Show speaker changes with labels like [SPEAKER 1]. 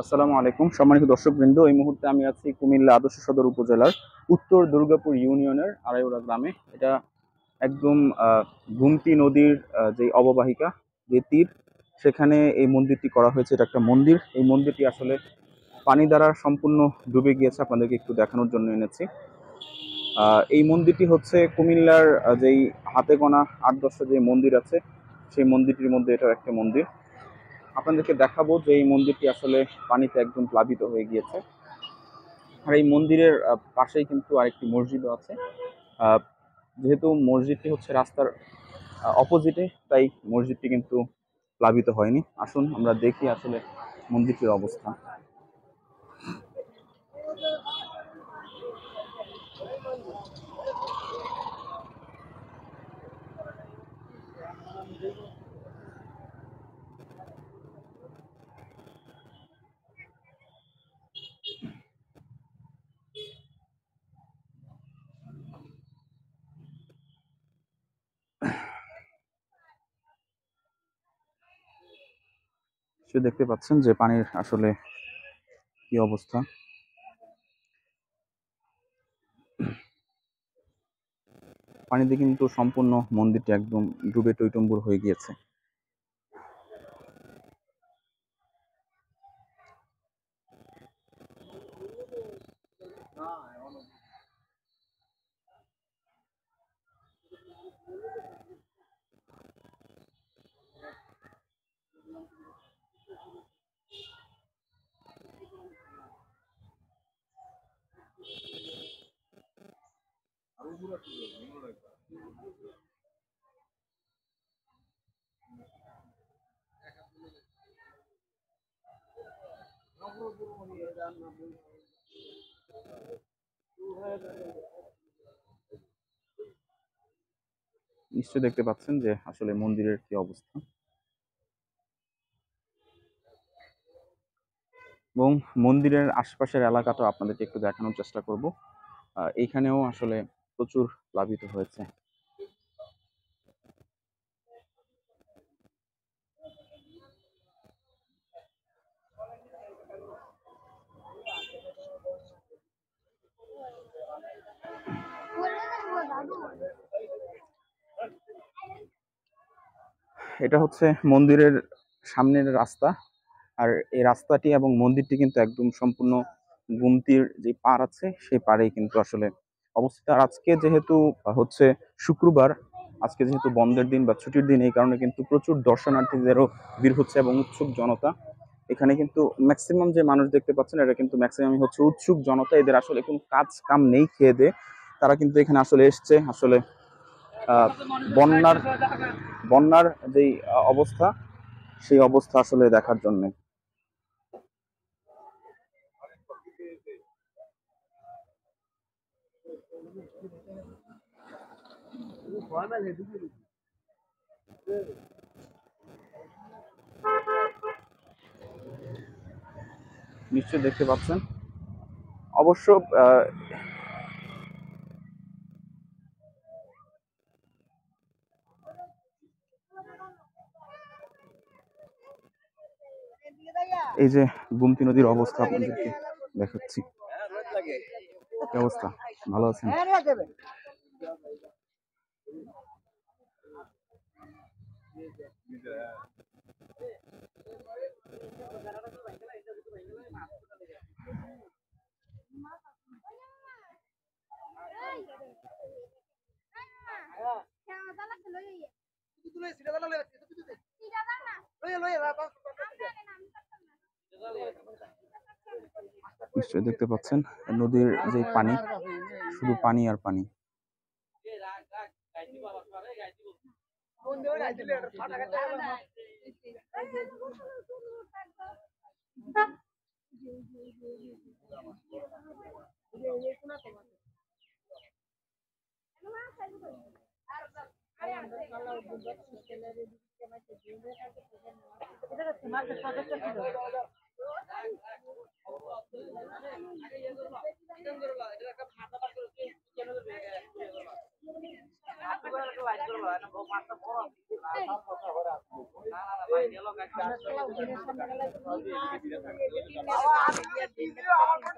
[SPEAKER 1] আসসালামু আলাইকুম সম্মানিত দর্শকবৃন্দ। এই মুহূর্তে আমি আছি কুমিল্লা আদর্শ সদর উপজেলার উত্তর দুর্গাপুর ইউনিয়নের আড়াইউড়া গ্রামে। এটা একদম গুমতি নদীর যে অববাহিকা, যে তীর, সেখানে এই মন্দিরটি করা হয়েছে। এটা একটা মন্দির। এই মন্দিরটি আসলে পানি দ্বারা সম্পূর্ণ ডুবে গিয়েছে। আপনাদেরকে একটু দেখানোর জন্য এনেছি। এই মন্দিরটি হচ্ছে কুমিল্লার যেই হাতে গোনা ৮-১০টা যে মন্দির আছে, সেই মন্দিরটির মধ্যে এটার একটা মন্দির। আপনাদেরকে দেখাবো যে এই মন্দিরটি আসলে পানিতে একদম প্লাবিত হয়ে গিয়েছে। আর এই মন্দিরের পাশেই কিন্তু আরেকটি মসজিদও আছে। আহ, যেহেতু মসজিদটি হচ্ছে রাস্তার অপোজিটে, তাই মসজিদটি কিন্তু প্লাবিত হয়নি। আসুন আমরা দেখি আসলে মন্দিরটির অবস্থা। সে দেখতে পাচ্ছেন যে পানির আসলে কি অবস্থা। পানিতে কিন্তু সম্পূর্ণ মন্দিরটি একদম ডুবে টইটম্বুর হয়ে গিয়েছে। নিশ্চয়ই দেখতে পাচ্ছেন যে আসলে মন্দিরের কি অবস্থা, এবং মন্দিরের আশপাশের এলাকাটা আপনাদেরকে একটু দেখানোর চেষ্টা করব। এইখানেও আসলে প্রচুর প্লাবিত হয়েছে। এটা হচ্ছে মন্দিরের সামনের রাস্তা। আর এই রাস্তাটি এবং মন্দিরটি কিন্তু একদম সম্পূর্ণ গুমতির যে পাড় আছে, সেই পাড়েই কিন্তু আসলে অবস্থিত। আর আজকে যেহেতু হচ্ছে শুক্রবার, আজকে যেহেতু বন্ধের দিন বা ছুটির দিন, এই কারণে কিন্তু প্রচুর দর্শনার্থীদেরও ভিড় হচ্ছে এবং উৎসুক জনতা। এখানে কিন্তু ম্যাক্সিমাম যে মানুষ দেখতে পাচ্ছেন, এটা কিন্তু ম্যাক্সিমামই হচ্ছে উৎসুক জনতা। এদের আসলে কোনো কাজ কাম নেই খেয়ে দে, তারা কিন্তু এখানে আসলে এসছে আসলে আহ বন্যার বন্যার যেই অবস্থা, সেই অবস্থা আসলে দেখার জন্য। নিশ্চয়ই দেখতে পাচ্ছেন। অবশ্য এই যে গুমতি নদীর অবস্থা আপনাদেরকে দেখাচ্ছি। কি অবস্থা, ভালো আছেন? নিশ্চয়ই দেখতে পাচ্ছেন নদীর যে পানি, শুধু পানি আর পানি।